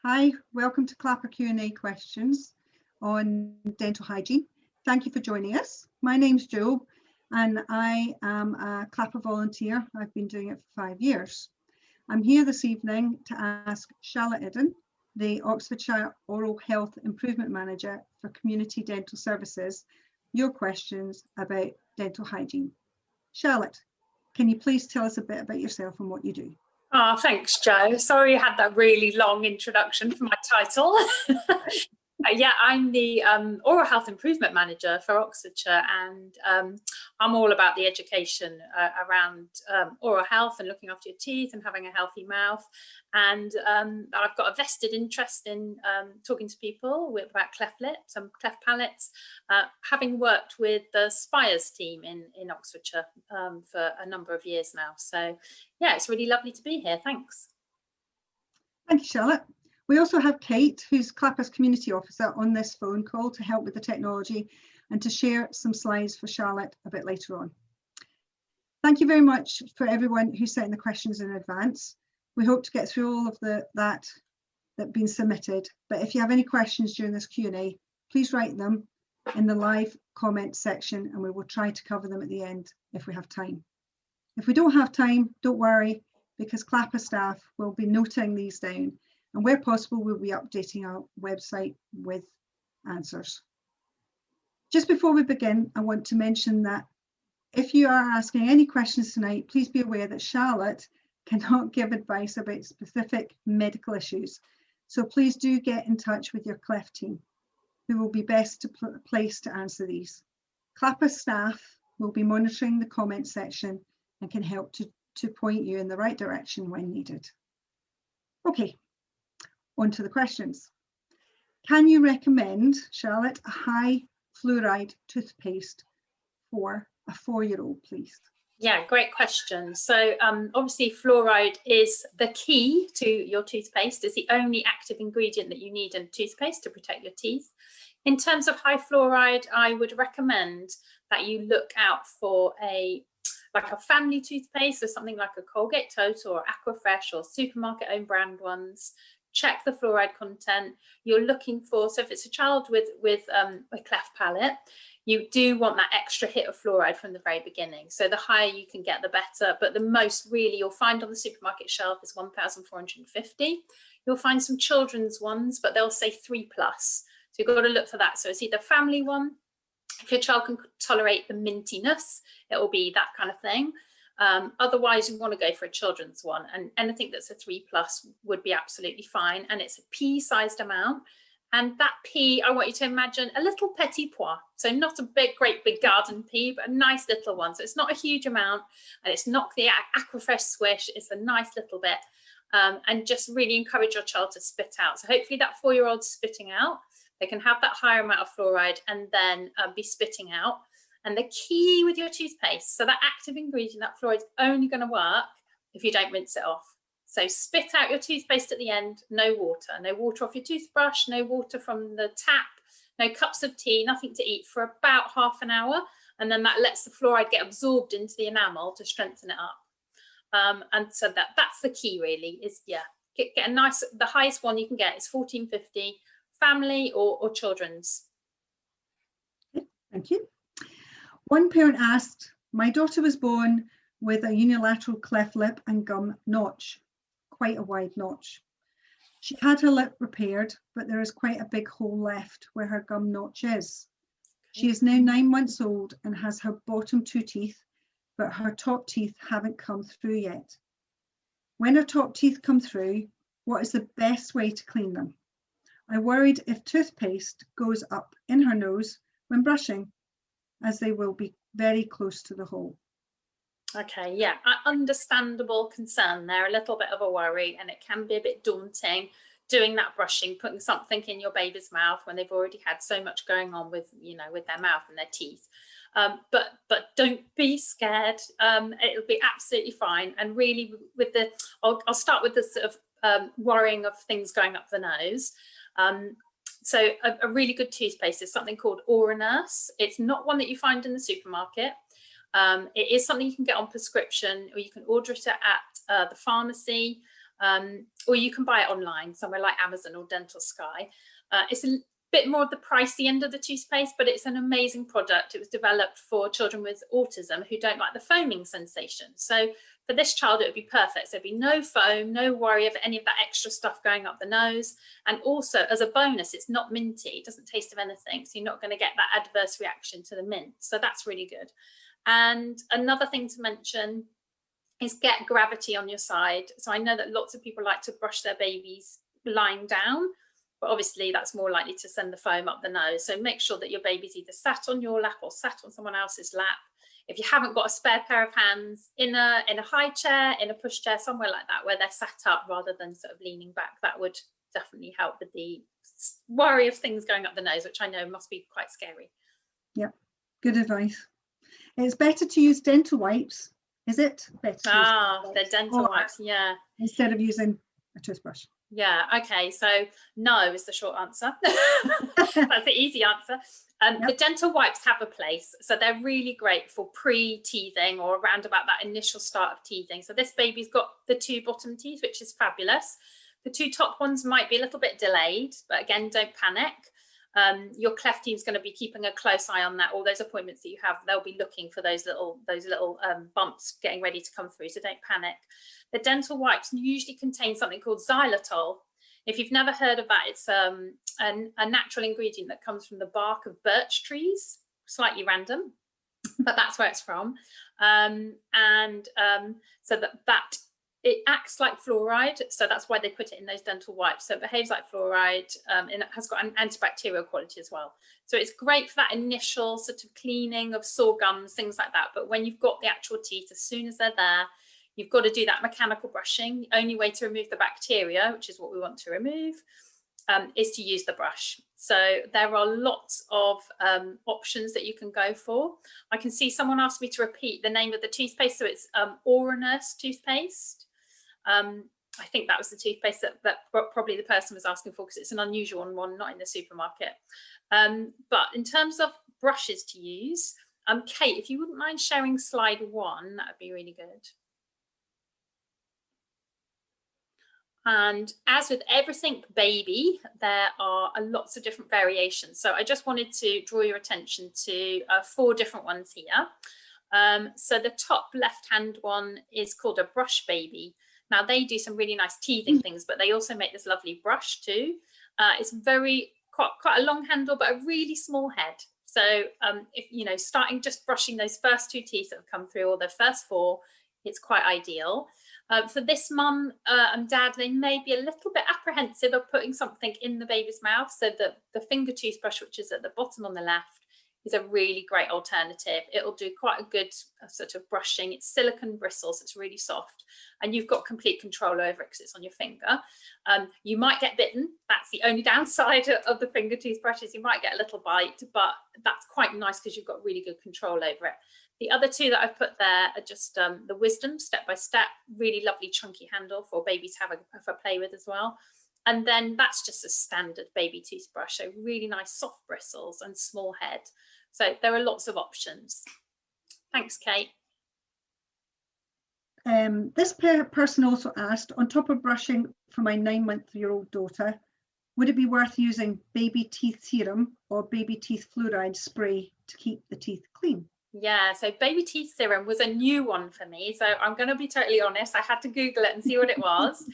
Hi, welcome to CLAPA Q&A questions on dental hygiene. Thank you for joining us. My name's Joe and I am a CLAPA volunteer. I've been doing it for 5 years. I'm here this evening to ask Charlotte Iddon, the Oxfordshire Oral Health Improvement Manager for Community Dental Services, your questions about dental hygiene. Charlotte, can you please tell us a bit about yourself and what you do? Oh, thanks, Joe. Sorry you had that really long introduction for my title. Yeah, I'm the Oral Health Improvement Manager for Oxfordshire, and I'm all about the education around oral health and looking after your teeth and having a healthy mouth. And I've got a vested interest in talking to people about cleft lips and cleft palates, having worked with the Spires team in Oxfordshire for a number of years now. So yeah, it's really lovely to be here. Thanks. Thank you, Charlotte. We also have Kate, who's CLAPA's community officer, on this phone call to help with the technology and to share some slides for Charlotte a bit later on. Thank you very much for everyone who sent the questions in advance. We hope to get through all of that have been submitted, but if you have any questions during this Q&A, please write them in the live comment section and we will try to cover them at the end if we have time. If we don't have time, don't worry, because CLAPA staff will be noting these down, and where possible, we'll be updating our website with answers. Just before we begin, I want to mention that if you are asking any questions tonight, please be aware that Charlotte cannot give advice about specific medical issues. So please do get in touch with your Cleft team, who will be best placed to answer these. CLAPA staff will be monitoring the comment section and can help to point you in the right direction when needed. Okay. On to the questions. Can you recommend, Charlotte, a high fluoride toothpaste for a 4-year-old, please? Yeah, great question. So obviously fluoride is the key to your toothpaste. It's the only active ingredient that you need in toothpaste to protect your teeth. In terms of high fluoride, I would recommend that you look out for a family toothpaste, so something like a Colgate Total or Aquafresh or supermarket own brand ones. Check the fluoride content. You're looking for, so if it's a child with a cleft palate, you do want that extra hit of fluoride from the very beginning. So the higher you can get, the better. But the most really you'll find on the supermarket shelf is 1,450. You'll find some children's ones, but they'll say 3+. So you've got to look for that. So it's either family one. If your child can tolerate the mintiness, it will be that kind of thing. Otherwise, you want to go for a children's one, and anything that's a 3+ would be absolutely fine. And it's a pea-sized amount. And that pea, I want you to imagine a little petit pois. So not a great big garden pea, but a nice little one. So it's not a huge amount, and it's not the Aquafresh swish. It's a nice little bit, and just really encourage your child to spit out. So hopefully that 4-year-old's spitting out. They can have that higher amount of fluoride and then be spitting out. And the key with your toothpaste, so that active ingredient, that fluoride, is only going to work if you don't rinse it off. So spit out your toothpaste at the end, no water off your toothbrush, no water from the tap, no cups of tea, nothing to eat for about half an hour. And then that lets the fluoride get absorbed into the enamel to strengthen it up. And so that's the key really, is get a nice, the highest one you can get is 1450, family or children's. Thank you. One parent asked, my daughter was born with a unilateral cleft lip and gum notch, quite a wide notch. She had her lip repaired, but there is quite a big hole left where her gum notch is. She is now 9 months old and has her bottom 2 teeth, but her top teeth haven't come through yet. When her top teeth come through, what is the best way to clean them? I worried if toothpaste goes up in her nose when brushing, as they will be very close to the hole. Okay, yeah, understandable concern there, a little bit of a worry, and it can be a bit daunting doing that brushing, putting something in your baby's mouth when they've already had so much going on with, with their mouth and their teeth. But don't be scared. It'll be absolutely fine. And really, I'll start with the sort of worrying of things going up the nose. So a really good toothpaste is something called Aura Nurse. It's not one that you find in the supermarket. It is something you can get on prescription, or you can order it at the pharmacy. or you can buy it online somewhere like Amazon or Dental Sky. It's a bit more of the pricey end of the toothpaste, but it's an amazing product. It was developed for children with autism who don't like the foaming sensation. So for this child, it would be perfect. So there'd be no foam, no worry of any of that extra stuff going up the nose. And also, as a bonus, it's not minty. It doesn't taste of anything. So you're not going to get that adverse reaction to the mint. So that's really good. And another thing to mention is get gravity on your side. So I know that lots of people like to brush their babies lying down, but obviously that's more likely to send the foam up the nose. So make sure that your baby's either sat on your lap or sat on someone else's lap. If you haven't got a spare pair of hands, in a high chair, in a pushchair, somewhere like that, where they're sat up rather than sort of leaning back, that would definitely help with the worry of things going up the nose, which I know must be quite scary. Yeah, good advice. It's better to use dental wipes, is it? Better the dental wipes, yeah. Instead of using a toothbrush. Yeah, okay, so no is the short answer. That's the easy answer. Yep. The dental wipes have a place, so they're really great for pre-teething or around about that initial start of teething. So this baby's got the 2 bottom teeth, which is fabulous. The 2 top ones might be a little bit delayed, but again, don't panic. Your Cleft team's going to be keeping a close eye on that. All those appointments that you have, they'll be looking for those little bumps getting ready to come through, so don't panic. The dental wipes usually contain something called Xylitol. If you've never heard of that, it's a natural ingredient that comes from the bark of birch trees, slightly random, but that's where it's from. So that it acts like fluoride, so that's why they put it in those dental wipes. So it behaves like fluoride, and it has got an antibacterial quality as well. So it's great for that initial sort of cleaning of sore gums, things like that. But when you've got the actual teeth, as soon as they're there, you've got to do that mechanical brushing. The only way to remove the bacteria, which is what we want to remove, is to use the brush. So there are lots of options that you can go for. I can see someone asked me to repeat the name of the toothpaste. So it's Nurse toothpaste. I think that was the toothpaste that probably the person was asking for, because it's an unusual one, not in the supermarket. But in terms of brushes to use, Kate, if you wouldn't mind sharing slide 1, that would be really good. And as with everything baby, there are lots of different variations. So I just wanted to draw your attention to 4 different ones here. So the top left-hand one is called a brush baby. Now they do some really nice teething things, but they also make this lovely brush too. It's quite a long handle, but a really small head. So if starting just brushing those first 2 teeth that have come through, or the first 4, it's quite ideal. For this mum and dad, they may be a little bit apprehensive of putting something in the baby's mouth. So the finger toothbrush, which is at the bottom on the left, is a really great alternative. It'll do quite a good sort of brushing. It's silicone bristles, it's really soft, and you've got complete control over it because it's on your finger. You might get bitten. That's the only downside of the finger toothbrushes. You might get a little bite, but that's quite nice because you've got really good control over it. The other 2 that I've put there are just the Wisdom Step by Step, really lovely chunky handle for babies to have a play with as well. And then that's just a standard baby toothbrush, so really nice soft bristles and small head. So there are lots of options. Thanks, Kate. This person also asked, on top of brushing for my 9-month-old daughter, would it be worth using baby teeth serum or baby teeth fluoride spray to keep the teeth clean? Yeah, so baby teeth serum was a new one for me. So I'm going to be totally honest, I had to Google it and see what it was.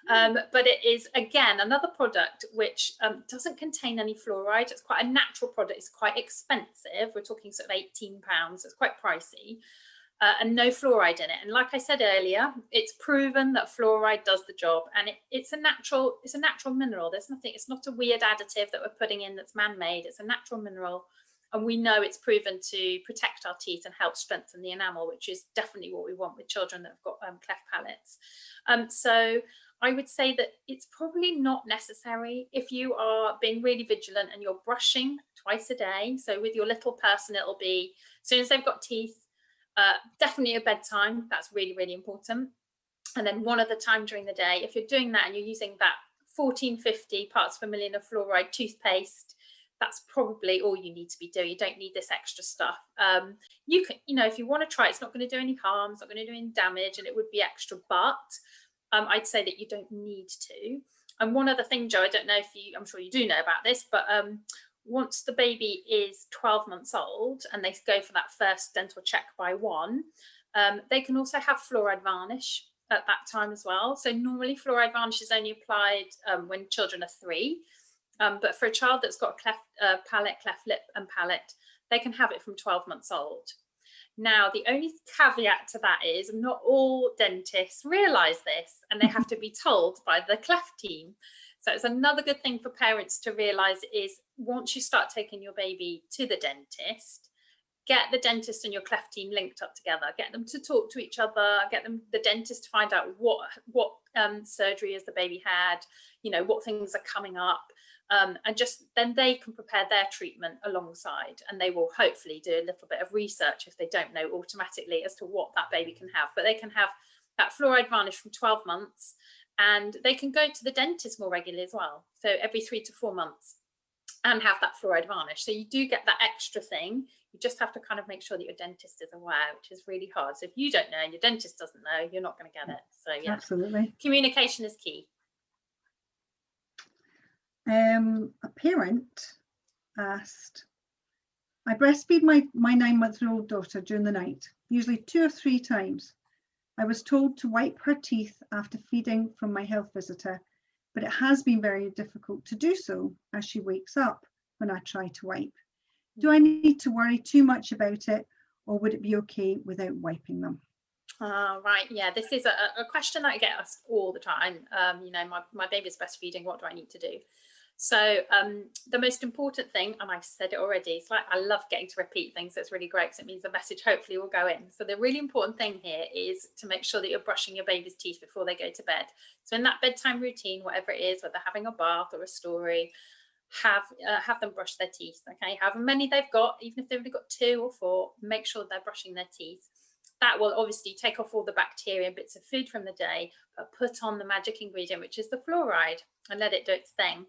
But it is, again, another product which doesn't contain any fluoride. It's quite a natural product. It's quite expensive. We're talking sort of £18. It's quite pricey. And no fluoride in it. And like I said earlier, it's proven that fluoride does the job, and it's a natural mineral. There's nothing, it's not a weird additive that we're putting in that's man-made. It's a natural mineral. And we know it's proven to protect our teeth and help strengthen the enamel, which is definitely what we want with children that have got cleft palates. So I would say that it's probably not necessary if you are being really vigilant and you're brushing twice a day. So with your little person, it'll be as soon as they've got teeth, definitely at bedtime. That's really, really important. And then one other time during the day, if you're doing that and you're using that 1450 parts per million of fluoride toothpaste, that's probably all you need to be doing. You don't need this extra stuff. You can, if you want to try it, it's not going to do any harm, it's not going to do any damage, and it would be extra, but I'd say that you don't need to. And one other thing, Joe, I don't know if I'm sure you do know about this, but once the baby is 12 months old and they go for that first dental check by 1, they can also have fluoride varnish at that time as well. So normally fluoride varnish is only applied when children are 3, but for a child that's got a cleft palate, cleft lip and palate, they can have it from 12 months old. Now, the only caveat to that is not all dentists realise this, and they have to be told by the Cleft team. So it's another good thing for parents to realise is once you start taking your baby to the dentist, get the dentist and your Cleft team linked up together, get them to talk to each other, get the dentist to find out what surgery has the baby had, you know, what things are coming up. And just then they can prepare their treatment alongside, and they will hopefully do a little bit of research if they don't know automatically as to what that baby can have. But they can have that fluoride varnish from 12 months, and they can go to the dentist more regularly as well. So every 3 to 4 months, and have that fluoride varnish. So you do get that extra thing. You just have to kind of make sure that your dentist is aware, which is really hard. So if you don't know and your dentist doesn't know, you're not going to get it. So yeah, absolutely. Communication is key. A parent asked, I breastfeed my 9-month-old daughter during the night, usually 2 or 3 times. I was told to wipe her teeth after feeding from my health visitor, but it has been very difficult to do so as she wakes up when I try to wipe. Do I need to worry too much about it, or would it be okay without wiping them? Right, yeah, this is a question that I get asked all the time. You know, my baby's breastfeeding, what do I need to do? So the most important thing, and I've said it already, it's like I love getting to repeat things. So it's really great because it means the message hopefully will go in. So the really important thing here is to make sure that you're brushing your baby's teeth before they go to bed. So in that bedtime routine, whatever it is, whether having a bath or a story, have them brush their teeth. Okay, however many they've got, even if they've only got 2 or 4, make sure they're brushing their teeth. That will obviously take off all the bacteria and bits of food from the day, but put on the magic ingredient, which is the fluoride, and let it do its thing.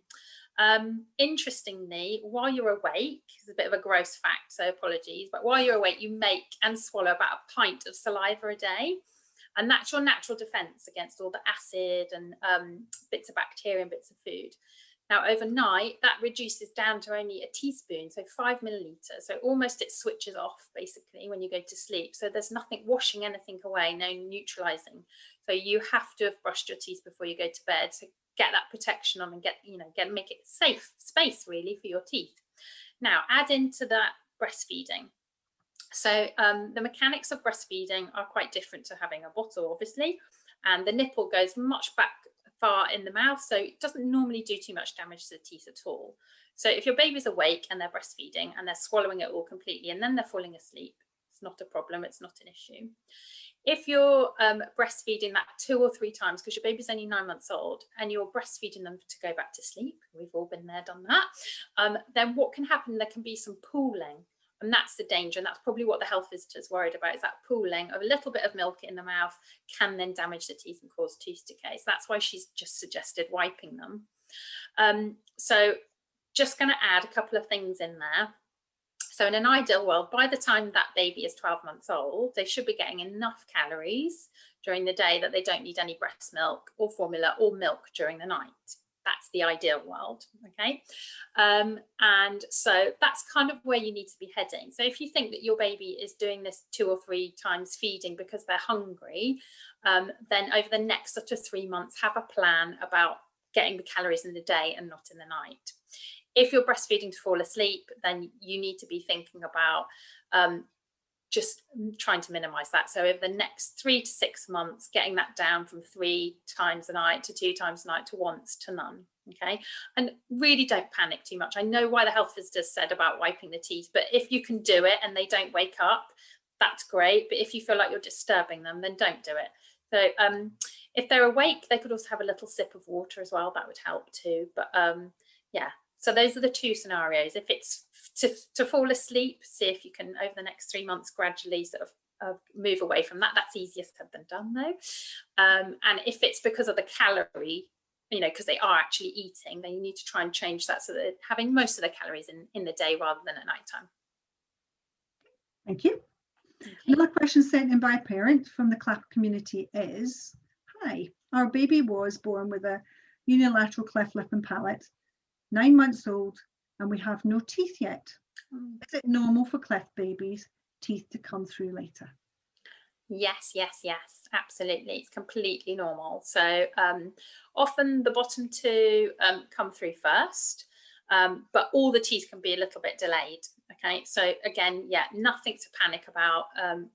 Interestingly, while you're awake, it's a bit of a gross fact, so apologies, but while you're awake, you make and swallow about a pint of saliva a day. And that's your natural defense against all the acid and bits of bacteria and bits of food. Now, overnight, that reduces down to only a teaspoon, so 5 milliliters. So almost it switches off, basically, when you go to sleep. So there's nothing washing anything away, no neutralizing. So you have to have brushed your teeth before you go to bed. So get that protection on and make it safe space, really, for your teeth. Now, add into that breastfeeding. So the mechanics of breastfeeding are quite different to having a bottle, obviously. And the nipple goes much back far in the mouth, so it doesn't normally do too much damage to the teeth at all. So if your baby's awake and they're breastfeeding and they're swallowing it all completely and then they're falling asleep, it's not a problem, it's not an issue. If you're breastfeeding that 2 or 3 times, because your baby's only 9 months old, and you're breastfeeding them to go back to sleep, we've all been there, done that, then what can happen, there can be some pooling. And that's the danger, and that's probably what the health visitor's worried about, is that pooling of a little bit of milk in the mouth can then damage the teeth and cause tooth decay. So that's why she's just suggested wiping them. So just going to add a couple of things in there. So in an ideal world, by the time that baby is 12 months old, they should be getting enough calories during the day that they don't need any breast milk or formula or milk during the night. That's the ideal world, okay? And so that's kind of where you need to be heading. So if you think that your baby is doing this 2 or 3 times feeding because they're hungry, then over the next sort of 3 months, have a plan about getting the calories in the day and not in the night. If you're breastfeeding to fall asleep, then you need to be thinking about just trying to minimize that. So over the next 3 to 6 months, getting that down from 3 times a night to 2 times a night to once to none. Okay, and really don't panic too much. I know why the health visitors said about wiping the teeth, but if you can do it and they don't wake up, that's great. But if you feel like you're disturbing them, then don't do it. So if they're awake, they could also have a little sip of water as well. That would help too. But yeah. So those are the 2 scenarios. If it's to fall asleep, see if you can, over the next 3 months, gradually sort of move away from that. That's easier said than done, though. And if it's because of the calorie, you know, because they are actually eating, then you need to try and change that so that they're having most of their calories in the day rather than at night time. Thank you. Okay. Another question sent in by a parent from the CLAPA community is, Hi, our baby was born with a unilateral cleft lip and palate, 9 months old, and we have no teeth yet. Is it normal for cleft babies' teeth to come through later? Yes, yes, yes, absolutely. It's completely normal. So often the bottom two come through first, but all the teeth can be a little bit delayed. Okay, so again, yeah, nothing to panic about.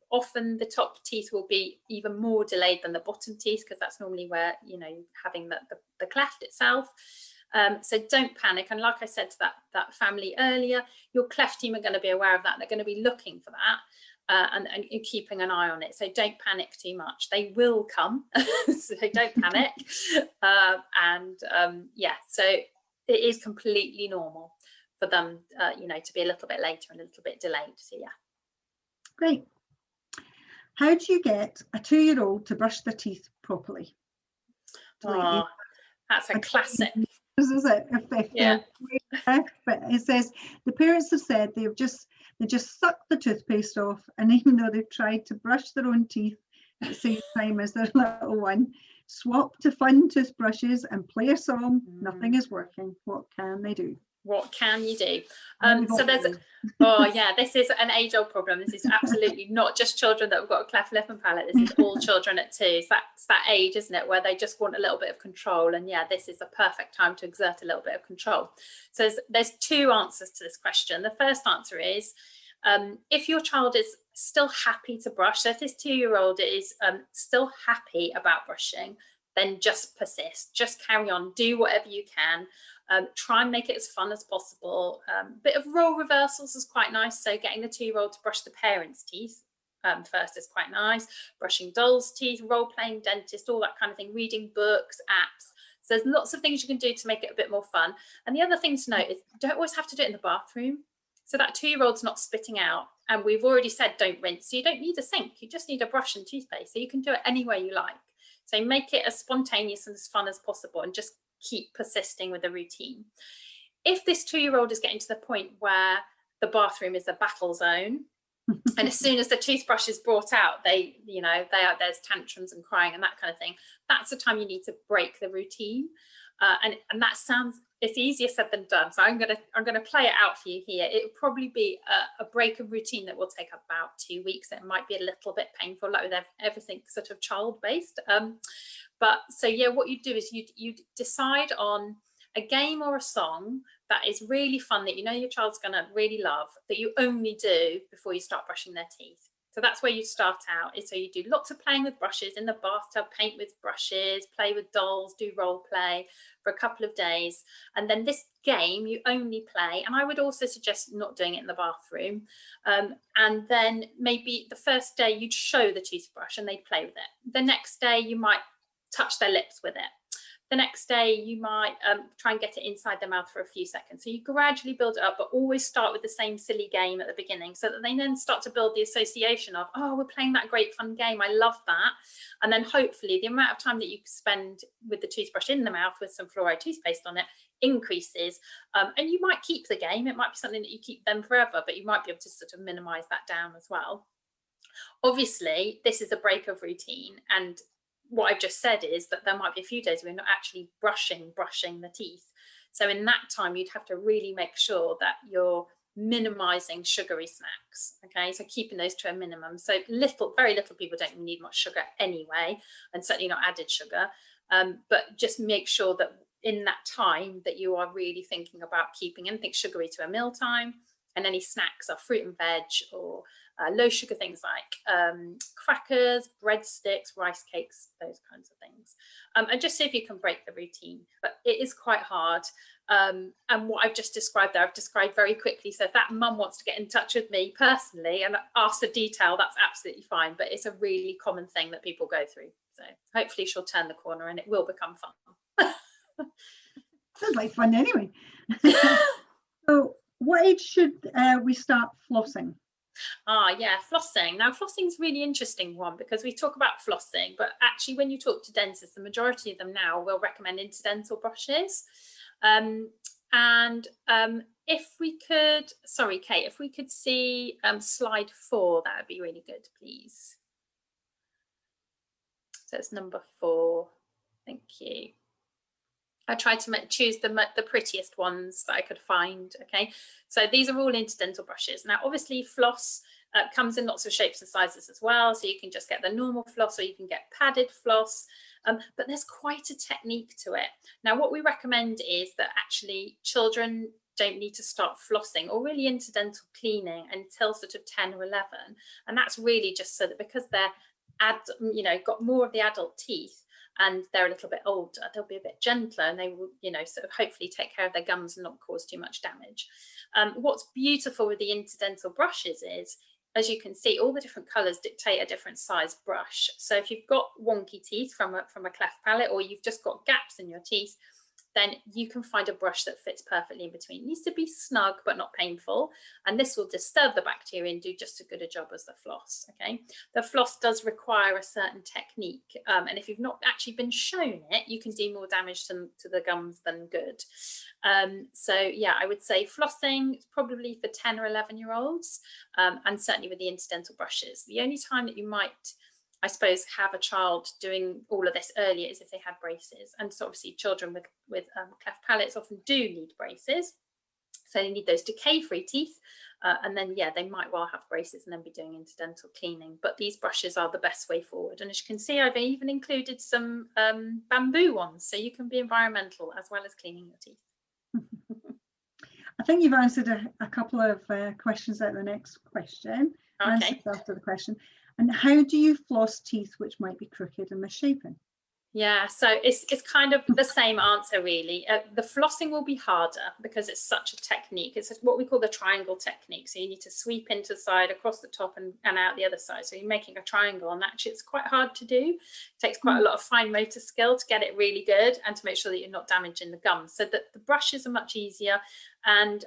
Often the top teeth will be even more delayed than the bottom teeth, because that's normally where, you know, having the cleft itself. So don't panic. And like I said to that family earlier, your cleft team are going to be aware of that. They're going to be looking for that. And keeping an eye on it. So don't panic too much. They will come, so don't panic. Yeah, so it is completely normal for them, you know, to be a little bit later and a little bit delayed. So yeah. Great. How do you get a 2-year-old to brush their teeth properly? Oh, that's a classic. This is it. Yeah. But it says the parents have said they just sucked the toothpaste off, and even though they've tried to brush their own teeth at the same time as their little one, swap to fun toothbrushes and play a song, nothing is working. What can they do? What can you do? So there's oh yeah, this is an age-old problem. This is absolutely not just children that have got a cleft lip and palate. This is all children at 2. So that's that age, isn't it, where they just want a little bit of control. And yeah, this is the perfect time to exert a little bit of control. So there's 2 answers to this question. The first answer is, if your child is still happy to brush, so if this 2-year-old is still happy about brushing, then just persist, just carry on, do whatever you can. Try and make it as fun as possible. Bit of role reversals is quite nice. So getting the 2-year-old to brush the parents' teeth first is quite nice. Brushing dolls' teeth, role-playing dentist, all that kind of thing. Reading books, apps. So there's lots of things you can do to make it a bit more fun. And the other thing to note is don't always have to do it in the bathroom. So that 2-year-old's not spitting out. And we've already said don't rinse. So you don't need a sink. You just need a brush and toothpaste. So you can do it anywhere you like. So make it as spontaneous and as fun as possible, and just keep persisting with the routine. If this 2-year-old is getting to the point where the bathroom is a battle zone, and as soon as the toothbrush is brought out, there's tantrums and crying and that kind of thing, that's the time you need to break the routine. And that sounds, it's easier said than done. So I'm gonna play it out for you here. It would probably be a break of routine that will take about 2 weeks. It might be a little bit painful, like with everything sort of child-based. But so yeah, what you do is you decide on a game or a song that is really fun, that you know your child's gonna really love, that you only do before you start brushing their teeth. So that's where you start out. So you do lots of playing with brushes in the bathtub, paint with brushes, play with dolls, do role play for a couple of days. And then this game you only play, and I would also suggest not doing it in the bathroom. And then maybe the first day you'd show the toothbrush and they'd play with it. The next day you might touch their lips with it. The next day you might try and get it inside their mouth for a few seconds. So you gradually build it up, but always start with the same silly game at the beginning, so that they then start to build the association of, oh, we're playing that great fun game, I love that. And then hopefully the amount of time that you spend with the toothbrush in the mouth with some fluoride toothpaste on it increases. And you might keep the game. It might be something that you keep them forever, but you might be able to sort of minimize that down as well. Obviously, this is a break of routine, and what I've just said is that there might be a few days where you're not actually brushing the teeth. So in that time, you'd have to really make sure that you're minimizing sugary snacks. Okay, so keeping those to a minimum. So very little people don't need much sugar anyway, and certainly not added sugar. But just make sure that in that time that you are really thinking about keeping anything sugary to a mealtime, and any snacks are fruit and veg, or low sugar things like crackers, breadsticks, rice cakes, those kinds of things. And just see if you can break the routine. But it is quite hard. And what I've just described there, I've described very quickly. So if that mum wants to get in touch with me personally and ask for detail, that's absolutely fine. But it's a really common thing that people go through. So hopefully she'll turn the corner and it will become fun. Sounds like fun anyway. So what age should we start flossing? Yeah, flossing. Now, flossing is a really interesting one, because we talk about flossing, but actually when you talk to dentists, the majority of them now will recommend interdental brushes. If we could, sorry, Kate, if we could see slide 4, that would be really good, please. So it's number 4. Thank you. I tried to choose the prettiest ones that I could find. Okay, so these are all interdental brushes. Now, obviously, floss comes in lots of shapes and sizes as well. So you can just get the normal floss, or you can get padded floss. But there's quite a technique to it. Now, what we recommend is that actually children don't need to start flossing or really interdental cleaning until sort of 10 or 11. And that's really just so that because they're got more of the adult teeth, and they're a little bit older, they'll be a bit gentler, and they will, sort of hopefully take care of their gums and not cause too much damage. What's beautiful with the interdental brushes is, as you can see, all the different colours dictate a different size brush. So if you've got wonky teeth from a cleft palate, or you've just got gaps in your teeth, then you can find a brush that fits perfectly in between. It needs to be snug but not painful, and this will disturb the bacteria and do just as good a job as the floss. Okay, the floss does require a certain technique, and if you've not actually been shown it, you can do more damage to the gums than good. So yeah, I would say flossing is probably for 10 or 11-year-olds, and certainly with the interdental brushes. The only time that you might, I suppose, have a child doing all of this earlier is if they had braces. And so obviously children with cleft palates often do need braces. So they need those decay-free teeth. And then, yeah, they might well have braces and then be doing interdental cleaning. But these brushes are the best way forward. And as you can see, I've even included some bamboo ones. So you can be environmental as well as cleaning your teeth. I think you've answered a couple of questions out of the next question. Okay. Answers after the question. And how do you floss teeth which might be crooked and misshapen? Yeah, so it's kind of the same answer, really. The flossing will be harder because it's such a technique. It's what we call the triangle technique. So you need to sweep into the side, across the top, and out the other side. So you're making a triangle, and actually it's quite hard to do. It takes quite a lot of fine motor skill to get it really good and to make sure that you're not damaging the gums. So that the brushes are much easier. And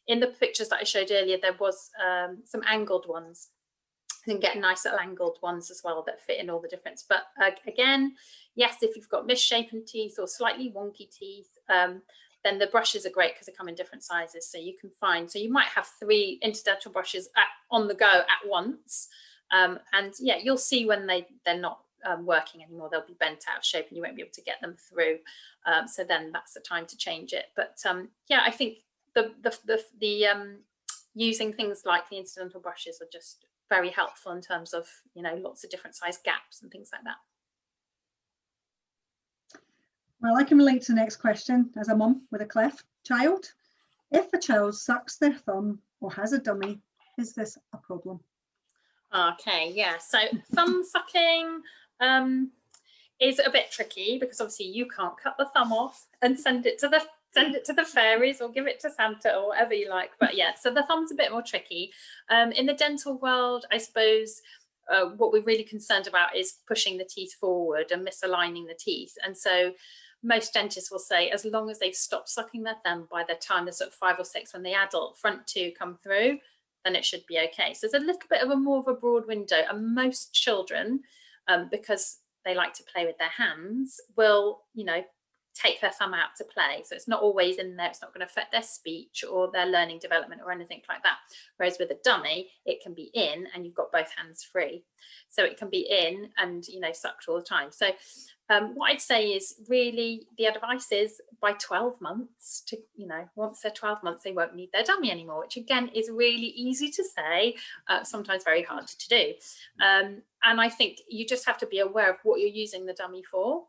in the pictures that I showed earlier, there was some angled ones. You can get nice little angled ones as well that fit in all the difference. But again, yes, if you've got misshapen teeth or slightly wonky teeth, then the brushes are great because they come in different sizes. So you can find, so you might have 3 interdental brushes on the go at once. And yeah, you'll see when they're not working anymore, they'll be bent out of shape and you won't be able to get them through. So then that's the time to change it. But yeah, I think the using things like the interdental brushes are just very helpful in terms of, lots of different size gaps and things like that. Well, I can relate to the next question as a mum with a cleft child. If a child sucks their thumb or has a dummy, is this a problem? Okay, yeah. So thumb sucking is a bit tricky because obviously you can't cut the thumb off and send it to the fairies or give it to Santa or whatever you like. But yeah, so the thumb's a bit more tricky. In the dental world, I suppose what we're really concerned about is pushing the teeth forward and misaligning the teeth. And so most dentists will say, as long as they've stopped sucking their thumb by the time they're sort of 5 or 6, when the adult front 2 come through, then it should be okay. So there's a little bit of more of a broad window, and most children, because they like to play with their hands, will, take their thumb out to play. So it's not always in there. It's not going to affect their speech or their learning development or anything like that. Whereas with a dummy, it can be in and you've got both hands free. So it can be in and, sucked all the time. So what I'd say is really the advice is by 12 months to, once they're 12 months, they won't need their dummy anymore, which again is really easy to say, sometimes very hard to do. And I think you just have to be aware of what you're using the dummy for.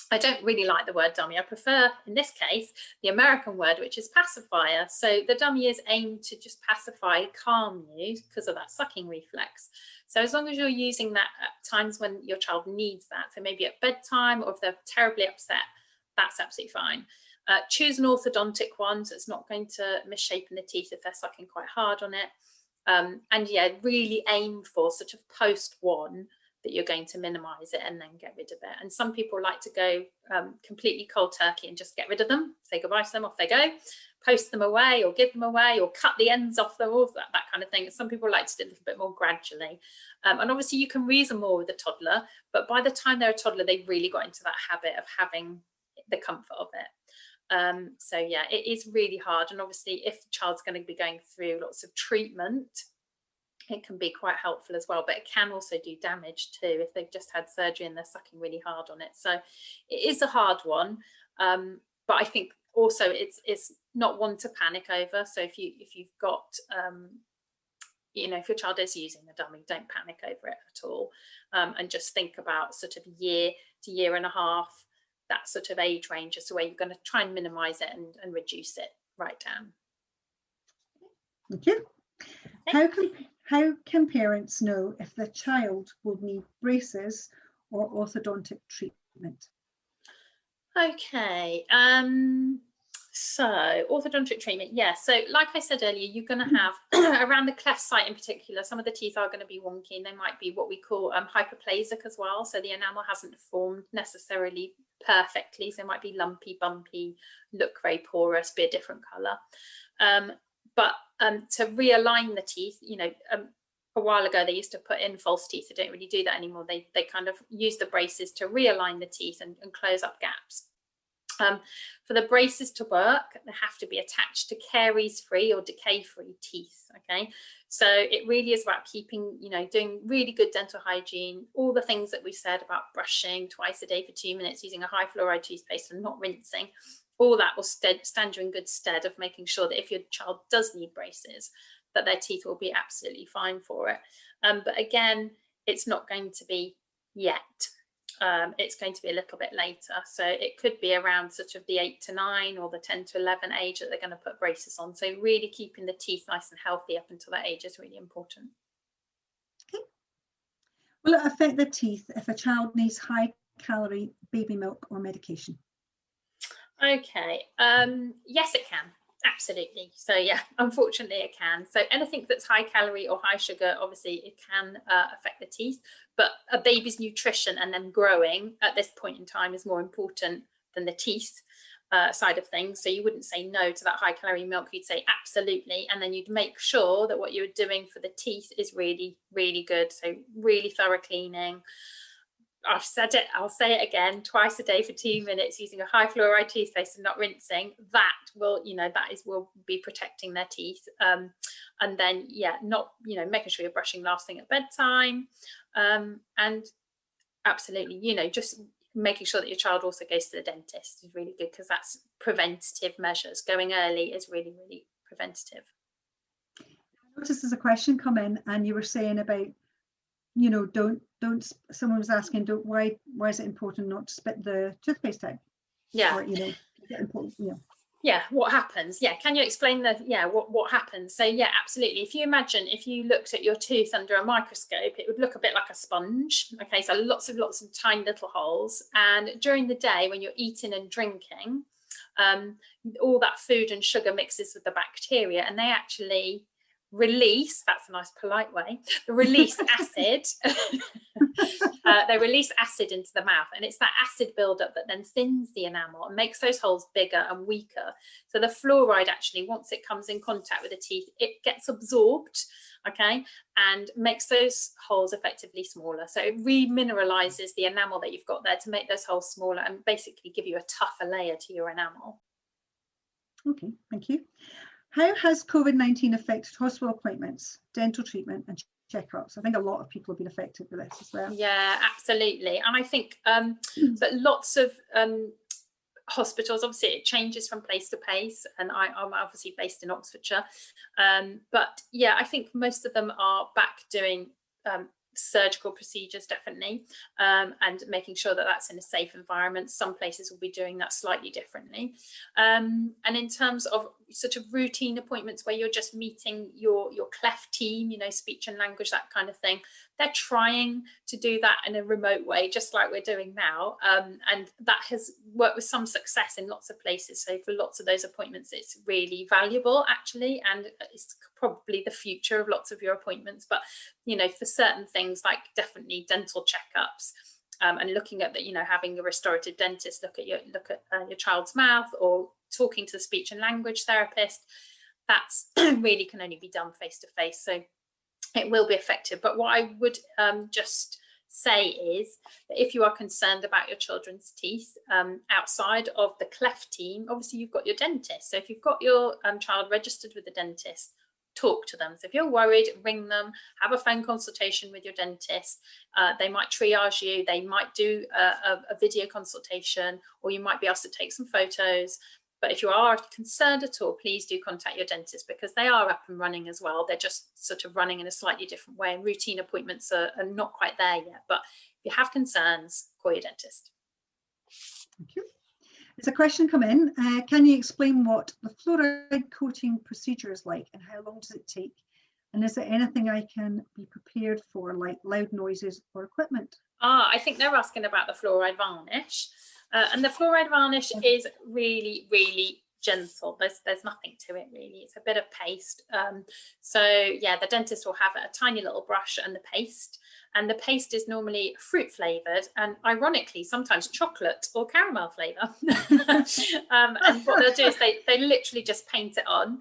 I don't really like the word dummy. I prefer, in this case, the American word, which is pacifier. So the dummy is aimed to just pacify, calm you because of that sucking reflex. So as long as you're using that at times when your child needs that, so maybe at bedtime or if they're terribly upset, that's absolutely fine. Choose an orthodontic one, so it's not going to misshapen the teeth if they're sucking quite hard on it. And yeah, really aim for sort of post 1 that you're going to minimize it and then get rid of it. And some people like to go completely cold turkey and just get rid of them, say goodbye to them, off they go, post them away or give them away or cut the ends off them, all that kind of thing. Some people like to do it a little bit more gradually. And obviously you can reason more with a toddler, but by the time they're a toddler, they've really got into that habit of having the comfort of it. So yeah, it is really hard. And obviously if the child's going to be going through lots of treatment, it can be quite helpful as well, but it can also do damage too if they've just had surgery and they're sucking really hard on it. So it is a hard one, but I think also it's not one to panic over. So if you've got you know, if your child is using the dummy, don't panic over it at all, and just think about sort of year to year and a half, that sort of age range as to where you're going to try and minimize it and reduce it right down. Thank you. Okay. How can parents know if their child will need braces or orthodontic treatment? Okay, so orthodontic treatment, yeah. So like I said earlier, you're going to have around the cleft site in particular, some of the teeth are going to be wonky, and they might be what we call hyperplasic as well. So the enamel hasn't formed necessarily perfectly, so it might be lumpy, bumpy, look very porous, be a different colour. But to realign the teeth, you know, a while ago they used to put in false teeth. They don't really do that anymore. They kind of use the braces to realign the teeth and close up gaps. For the braces to work, they have to be attached to caries-free or decay-free teeth. Okay, so it really is about keeping, you know, doing really good dental hygiene, all the things that we said about brushing twice a day for 2 minutes, using a high fluoride toothpaste and not rinsing. All that will stand you in good stead of making sure that if your child does need braces, that their teeth will be absolutely fine for it. But again, it's not going to be yet. It's going to be a little bit later. So it could be around sort of the 8 to 9 or the 10 to 11 age that they're going to put braces on. So really keeping the teeth nice and healthy up until that age is really important. Okay. Will it affect the teeth if a child needs high calorie baby milk or medication? Okay, yes, it can. Absolutely. So yeah, unfortunately it can. So anything that's high calorie or high sugar, obviously it can affect the teeth, but a baby's nutrition and them growing at this point in time is more important than the teeth side of things. So you wouldn't say no to that high calorie milk, you'd say absolutely, and then you'd make sure that what you're doing for the teeth is really, really good. So really thorough cleaning. I've said it, I'll say it again, twice a day for 2 minutes using a high fluoride toothpaste and not rinsing. That will, you know, will be protecting their teeth. And then, yeah, not, you know, making sure you're brushing last thing at bedtime. And absolutely, you know, just making sure that your child also goes to the dentist is really good, because that's preventative measures. Going early is really, really preventative. I noticed there's a question come in, and you were saying about, you know, don't someone was asking, why is it important not to spit the toothpaste out? Yeah. Or, you know, important, yeah. Yeah, what happens? Yeah, can you explain what happens? So yeah, absolutely. If you imagine, if you looked at your tooth under a microscope, it would look a bit like a sponge. Okay, so lots of tiny little holes. And during the day when you're eating and drinking, all that food and sugar mixes with the bacteria, and they actually release, that's a nice polite way, release acid. They release acid into the mouth, and it's that acid buildup that then thins the enamel and makes those holes bigger and weaker. So the fluoride actually, once it comes in contact with the teeth, it gets absorbed, okay, and makes those holes effectively smaller. So it remineralizes the enamel that you've got there to make those holes smaller and basically give you a tougher layer to your enamel. Okay, thank you. How has COVID-19 affected hospital appointments, dental treatment and checkups? I think a lot of people have been affected with this as well. Yeah, absolutely. And I think that lots of hospitals, obviously it changes from place to place, and I'm obviously based in Oxfordshire. But yeah, I think most of them are back doing surgical procedures, definitely, and making sure that that's in a safe environment. Some places will be doing that slightly differently. And in terms of sort of routine appointments where you're just meeting your cleft team, you know, speech and language, that kind of thing, they're trying to do that in a remote way, just like we're doing now. And that has worked with some success in lots of places. So for lots of those appointments, it's really valuable actually, and it's probably the future of lots of your appointments. But, you know, for certain things like definitely dental checkups, and looking at that, you know, having a restorative dentist look at your child's mouth, or talking to the speech and language therapist, that's really can only be done face to face. So it will be effective. But what I would just say is that if you are concerned about your children's teeth, outside of the cleft team, obviously you've got your dentist. So if you've got your child registered with the dentist, talk to them. So if you're worried, ring them, have a phone consultation with your dentist. They might triage you, they might do a video consultation, or you might be asked to take some photos. But if you are concerned at all, please do contact your dentist, because they are up and running as well. They're just sort of running in a slightly different way, and routine appointments are not quite there yet. But if you have concerns, call your dentist. Thank you. There's a question come in. Can you explain what the fluoride coating procedure is like, and how long does it take? And is there anything I can be prepared for, like loud noises or equipment? I think they're asking about the fluoride varnish. And the fluoride varnish is really, really gentle. There's nothing to it really. It's a bit of paste. So yeah, the dentist will have a tiny little brush and the paste. And the paste is normally fruit flavoured, and ironically sometimes chocolate or caramel flavour. And what they'll do is they literally just paint it on.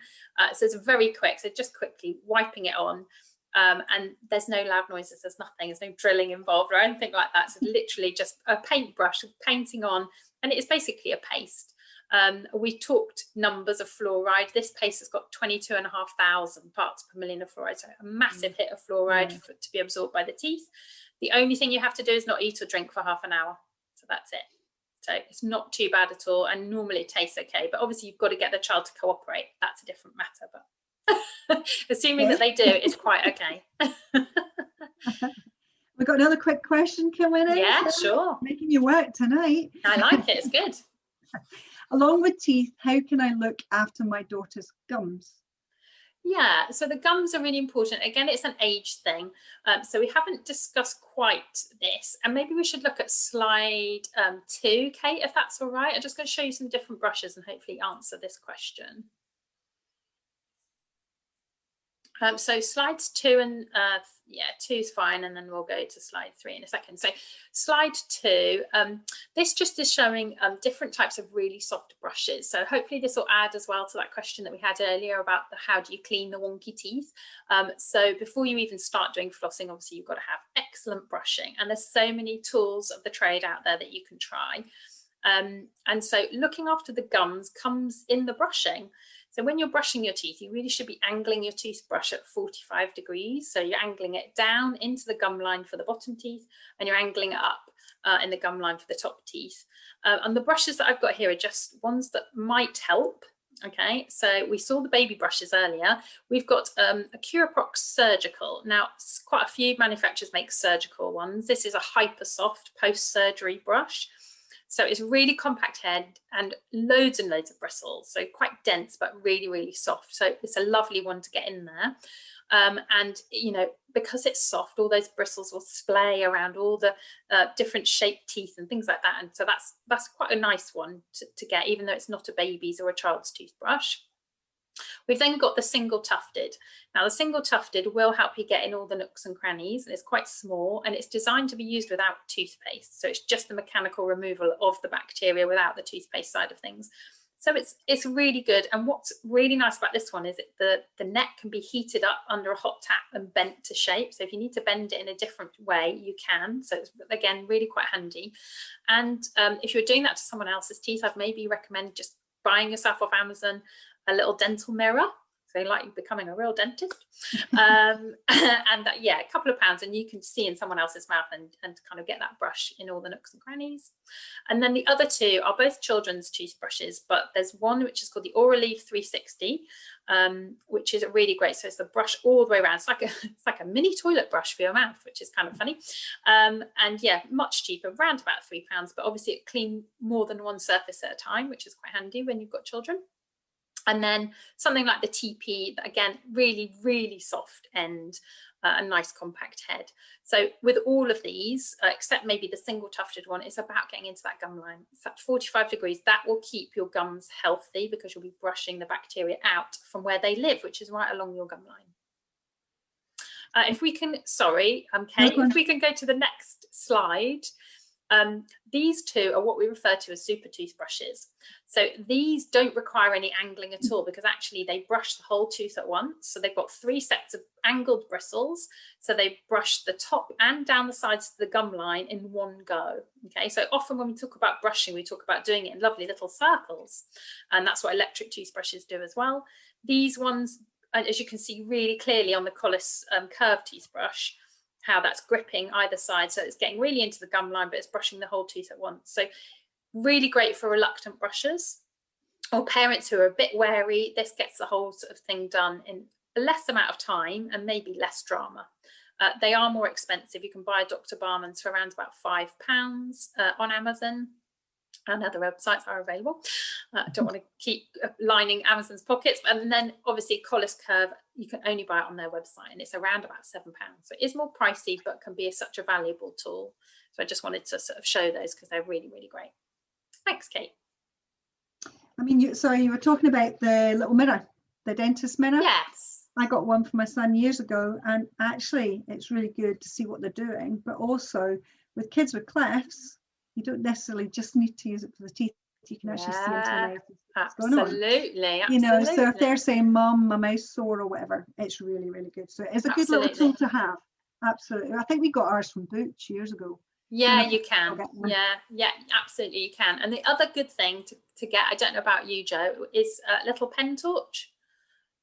So it's very quick, so just quickly wiping it on. And there's no loud noises, there's nothing, there's no drilling involved or anything like that. So literally just a paintbrush painting on, and it is basically a paste. We talked numbers of fluoride. This paste has got 22,500 parts per million of fluoride, so a massive hit of fluoride to be absorbed by the teeth. The only thing you have to do is not eat or drink for half an hour. So that's it. So it's not too bad at all, and normally it tastes okay. But obviously you've got to get the child to cooperate. That's a different matter. But assuming that they do, it's quite okay. We've got another quick question coming in. Yeah, sure. Making you work tonight. I like it. It's good. Along with teeth, how can I look after my daughter's gums? Yeah, so the gums are really important. Again, it's an age thing. So we haven't discussed quite this, and maybe we should look at slide 2, Kate, if that's all right. I'm just going to show you some different brushes and hopefully answer this question. So slides 2 and yeah, 2 is fine, and then we'll go to slide 3 in a second. So slide 2, this just is showing different types of really soft brushes. So hopefully this will add as well to that question that we had earlier about how do you clean the wonky teeth. So before you even start doing flossing, obviously you've got to have excellent brushing, and there's so many tools of the trade out there that you can try. And so looking after the gums comes in the brushing. So when you're brushing your teeth, you really should be angling your toothbrush at 45 degrees. So you're angling it down into the gum line for the bottom teeth, and you're angling it up in the gum line for the top teeth. And the brushes that I've got here are just ones that might help. Okay, so we saw the baby brushes earlier. We've got a Curaprox Surgical. Now, quite a few manufacturers make surgical ones. This is a hyper soft post-surgery brush. So it's really compact head and loads and loads of bristles, so quite dense but really, really soft. So it's a lovely one to get in there. And you know, because it's soft, all those bristles will splay around all the different shaped teeth and things like that. And so that's quite a nice one to get, even though it's not a baby's or a child's toothbrush. We've then got the single tufted. Now the single tufted will help you get in all the nooks and crannies, and it's quite small, and it's designed to be used without toothpaste. So it's just the mechanical removal of the bacteria without the toothpaste side of things. So it's really good. And what's really nice about this one is that the neck can be heated up under a hot tap and bent to shape. So if you need to bend it in a different way, you can. So it's, again, really quite handy. And if you're doing that to someone else's teeth, I'd maybe recommend just buying yourself off Amazon a little dental mirror, so like you're becoming a real dentist, and that, yeah, a couple of pounds, and you can see in someone else's mouth and kind of get that brush in all the nooks and crannies. And then the other two are both children's toothbrushes, but there's one which is called the Oraleaf 360, which is really great. So it's the brush all the way around. It's like a mini toilet brush for your mouth, which is kind of funny. And yeah, much cheaper, around about £3, but obviously it cleans more than one surface at a time, which is quite handy when you've got children. And then something like the TP, again, really, really soft end, a nice compact head. So with all of these, except maybe the single tufted one, it's about getting into that gum line. It's at 45 degrees. That will keep your gums healthy because you'll be brushing the bacteria out from where they live, which is right along your gum line. If we can, sorry, Kate, if we can go to the next slide. These two are what we refer to as super toothbrushes. So these don't require any angling at all, because actually they brush the whole tooth at once. So they've got 3 sets of angled bristles. So they brush the top and down the sides of the gum line in one go. Okay, so often when we talk about brushing, we talk about doing it in lovely little circles. And that's what electric toothbrushes do as well. These ones as you can see really clearly on the Collis curved toothbrush, how that's gripping either side. So it's getting really into the gum line, but it's brushing the whole tooth at once. So really great for reluctant brushers or parents who are a bit wary. This gets the whole sort of thing done in a less amount of time and maybe less drama. They are more expensive. You can buy a Dr. Barman's for around about £5 on Amazon, and other websites are available. I don't want to keep lining Amazon's pockets. And then obviously Collis Curve, you can only buy it on their website, and it's around about £7. So it is more pricey, but can be such a valuable tool. So I just wanted to sort of show those because they're really, really great. Thanks, Kate. I mean, you were talking about the little mirror, the dentist mirror. Yes. I got one for my son years ago, and actually it's really good to see what they're doing, but also with kids with clefts, you don't necessarily just need to use it for the teeth. You can actually see into the mouth what's going on. Absolutely. You know, so if they're saying, "Mum, my mouth's sore" or whatever, it's really, really good. So it's a good little tool to have. Absolutely. I think we got ours from Boots years ago. Yeah, you can. Yeah, absolutely you can. And the other good thing to get, I don't know about you, Jo, is a little pen torch.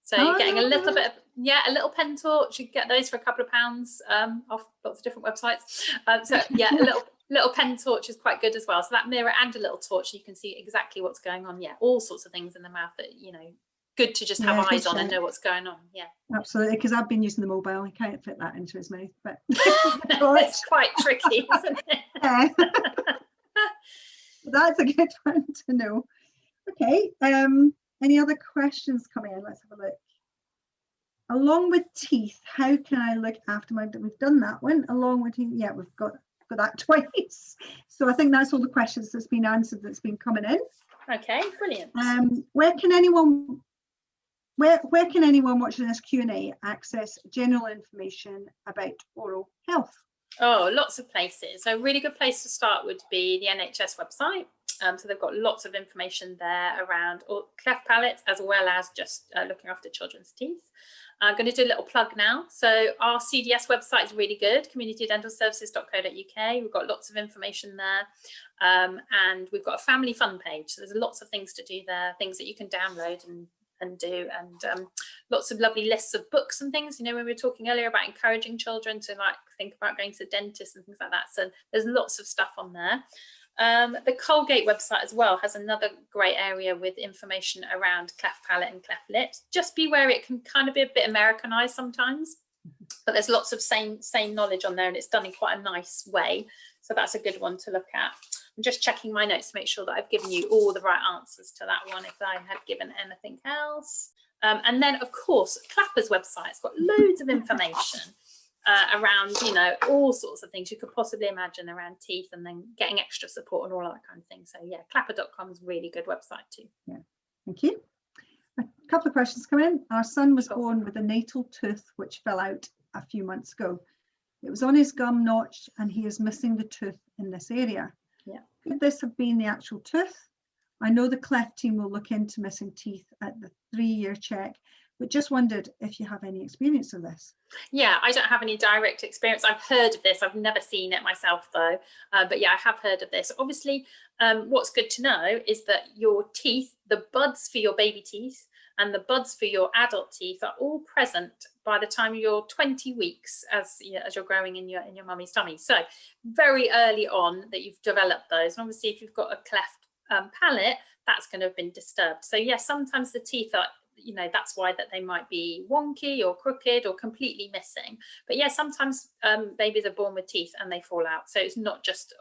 So you're getting a little bit of, a little pen torch. You can get those for a couple of pounds off lots of different websites. So yeah, a little pen torch is quite good as well. So that mirror and a little torch, you can see exactly what's going on. Yeah, all sorts of things in the mouth that, you know, good to just have eyes on and know what's going on. Yeah, absolutely. Because I've been using the mobile. He can't fit that into his mouth, but it's quite tricky, isn't it? Yeah. That's a good one to know. Okay. Any other questions coming in? Let's have a look. Along with teeth, how can I look after my? We've done that one. Along with teeth, yeah, we've got that twice. So I think that's all the questions that's been answered that's been coming in. Okay, brilliant. Where can anyone watching this Q&A access general information about oral health? Oh, lots of places. So a really good place to start would be the NHS website. So they've got lots of information there around cleft palates, as well as just looking after children's teeth. I'm going to do a little plug now. So our CDS website is really good, communitydentalservices.co.uk. We've got lots of information there. And we've got a family fun page. So there's lots of things to do there, things that you can download and do, and lots of lovely lists of books and things. You know, when we were talking earlier about encouraging children to like think about going to the dentist and things like that. So there's lots of stuff on there. The Colgate website as well has another great area with information around cleft palate and cleft lip. Just be wary, it can kind of be a bit Americanized sometimes, but there's lots of same knowledge on there, and it's done in quite a nice way. So that's a good one to look at. I'm just checking my notes to make sure that I've given you all the right answers to that one, if I had given anything else. And then, of course, CLAPA's website has got loads of information around, you know, all sorts of things you could possibly imagine around teeth, and then getting extra support and all that kind of thing. So yeah, clapa.com is a really good website too. Yeah, thank you. A couple of questions come in. Our son was born with a natal tooth which fell out a few months ago. It was on his gum notch and he is missing the tooth in this area. Yeah. Could this have been the actual tooth? I know the Cleft team will look into missing teeth at the 3-year check, but just wondered if you have any experience of this. Yeah, I don't have any direct experience. I've heard of this. I've never seen it myself though. But yeah, I have heard of this. Obviously, what's good to know is that your teeth, the buds for your baby teeth and the buds for your adult teeth are all present by the time you're 20 weeks as you're growing in your mummy's tummy. So very early on that you've developed those. And obviously if you've got a cleft palate, that's going to have been disturbed. So yeah, sometimes the teeth are, you know, that's why that they might be wonky or crooked or completely missing. But yeah, sometimes babies are born with teeth and they fall out. So it's not just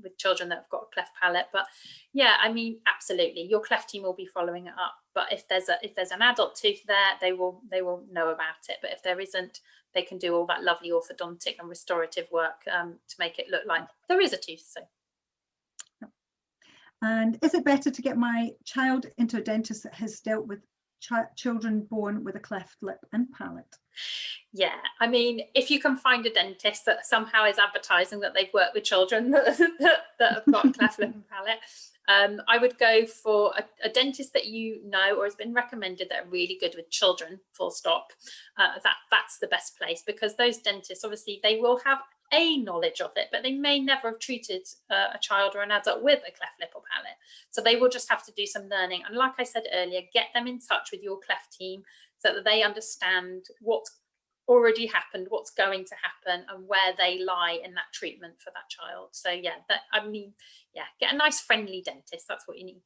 with children that have got a cleft palate. But yeah, I mean, absolutely, your cleft team will be following it up. But if there's an adult tooth there, they will know about it. But if there isn't, they can do all that lovely orthodontic and restorative work to make it look like there is a tooth. So. And is it better to get my child into a dentist that has dealt with children born with a cleft lip and palate? Yeah, I mean, if you can find a dentist that somehow is advertising that they've worked with children that have got a cleft lip and palate, I would go for a dentist that you know or has been recommended that are really good with children, full stop. That's the best place, because those dentists, obviously, they will have a knowledge of it, but they may never have treated a child or an adult with a cleft lip or palate. So they will just have to do some learning. And like I said earlier, get them in touch with your cleft team so that they understand what's already happened, what's going to happen, and where they lie in that treatment for that child. So yeah, that, I mean, yeah, get a nice friendly dentist, that's what you need.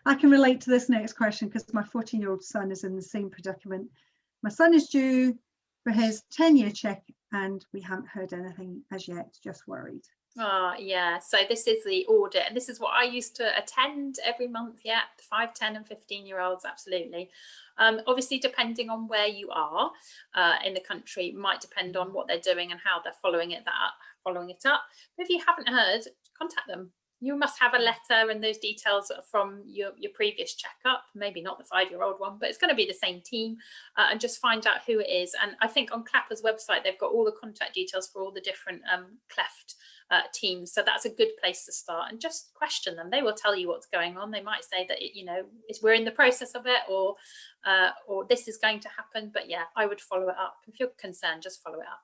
I can relate to this next question because my 14-year-old son is in the same predicament. My son is due for his 10-year check and we haven't heard anything as yet, just worried. Oh yeah, so this is the audit, and this is what I used to attend every month. Yeah, 5, 10 and 15-year-olds, absolutely. Obviously depending on where you are in the country might depend on what they're doing and how they're following it up. But if you haven't heard, contact them. You must have a letter and those details from your previous checkup, maybe not the 5-year-old one, but it's going to be the same team, and just find out who it is. And I think on CLAPA's website, they've got all the contact details for all the different Cleft teams. So that's a good place to start, and just question them. They will tell you what's going on. They might say that, you know, we're in the process of it, or this is going to happen. But yeah, I would follow it up. If you're concerned, just follow it up.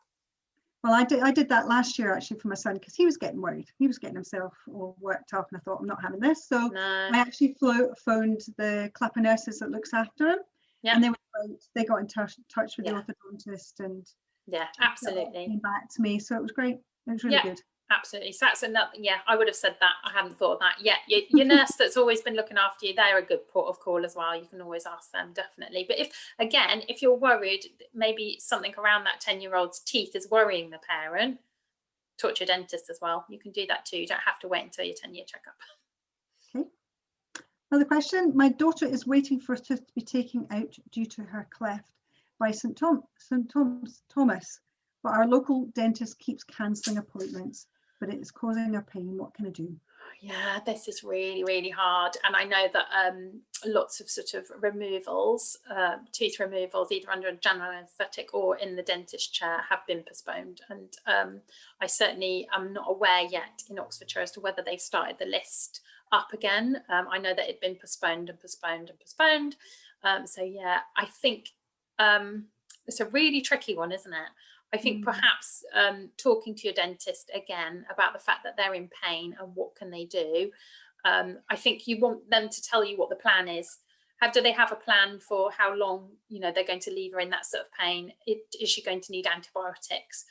Well, I did that last year actually for my son because he was getting worried. He was getting himself all worked up, and I thought, I'm not having this. So no. I actually phoned the CLAPA nurses that looks after him, and they were great. They got in touch with the orthodontist, and yeah, absolutely came back to me. So it was great. It was really good. Absolutely. So that's another, yeah, I would have said that. I hadn't thought of that. Yeah, your nurse that's always been looking after you, they're a good port of call as well. You can always ask them, definitely. But if you're worried, maybe something around that 10-year-old's teeth is worrying the parent, talk to your dentist as well. You can do that too. You don't have to wait until your 10-year checkup. Okay. Another question. My daughter is waiting for a tooth to be taken out due to her cleft by St. Thomas, but our local dentist keeps cancelling appointments. But it is causing her pain. What can I do? Yeah, this is really, really hard. And I know that lots of sort of removals, tooth removals, either under a general anaesthetic or in the dentist chair, have been postponed. And I certainly am not aware yet in Oxfordshire as to whether they've started the list up again. I know that it'd been postponed and postponed and postponed. So yeah, I think it's a really tricky one, isn't it? I think perhaps talking to your dentist again about the fact that they're in pain and what can they do. I think you want them to tell you what the plan is. Do they have a plan for how long, you know, they're going to leave her in that sort of pain? Is she going to need antibiotics?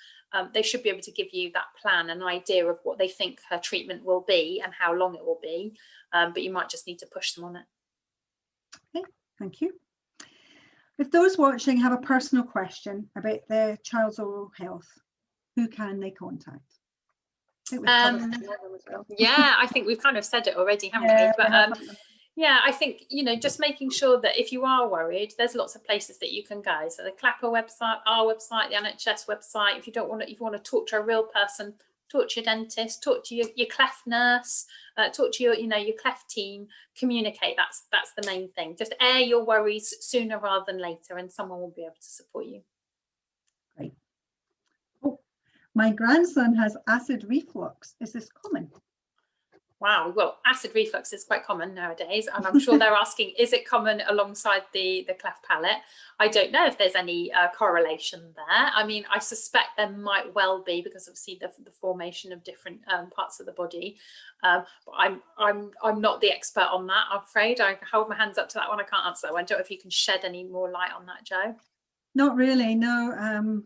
They should be able to give you that plan, an idea of what they think her treatment will be and how long it will be. But you might just need to push them on it. Okay, thank you. If those watching have a personal question about their child's oral health, who can they contact? Yeah, I think we've kind of said it already, haven't we? But yeah, I think, you know, just making sure that if you are worried, there's lots of places that you can go. So the CLAPA website, our website, the NHS website. If you don't want to, if you want to talk to a real person, talk to your dentist, talk to your Cleft nurse, talk to your Cleft team, communicate. That's the main thing. Just air your worries sooner rather than later, and someone will be able to support you. Great. Oh, my grandson has acid reflux. Is this common? Wow, well, acid reflux is quite common nowadays, and I'm sure they're asking, is it common alongside the cleft palate? I don't know if there's any correlation there. I mean, I suspect there might well be, because obviously the formation of different parts of the body. But I'm not the expert on that, I'm afraid. I hold my hands up to that one. I can't answer that one. I don't know if you can shed any more light on that, Jo. Not really, no.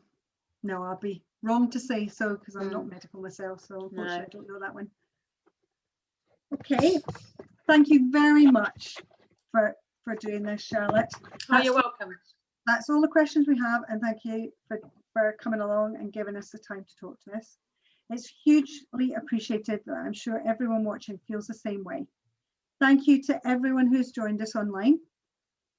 No, I'll be wrong to say so because I'm not medical myself, so unfortunately I don't know that one. Okay, thank you very much for doing this, Charlotte. You're welcome. That's all the questions we have, and thank you for coming along and giving us the time to talk to us. It's hugely appreciated. I'm sure everyone watching feels the same way. Thank you to everyone who's joined us online.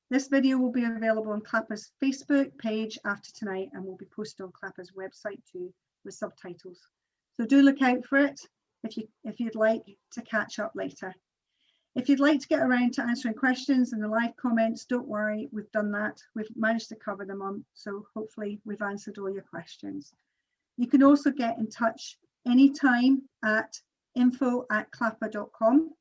This video will be available on CLAPA's Facebook page after tonight and will be posted on CLAPA's website too with subtitles. So do look out for it if you'd like to catch up later. If you'd like to get around to answering questions in the live comments, don't worry, we've done that. We've managed to cover them on, so hopefully we've answered all your questions. You can also get in touch anytime at info@clapa.com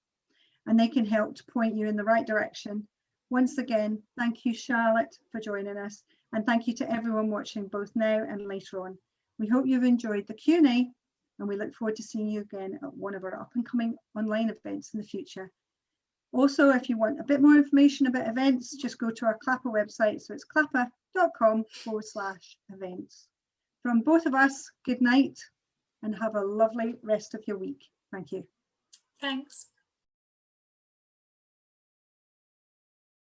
and they can help to point you in the right direction. Once again, thank you, Charlotte, for joining us, and thank you to everyone watching both now and later on. We hope you've enjoyed the Q&A, and we look forward to seeing you again at one of our up and coming online events in the future. Also, if you want a bit more information about events, just go to our CLAPA website. So it's clapa.com/events. From both of us, good night and have a lovely rest of your week. Thank you. Thanks.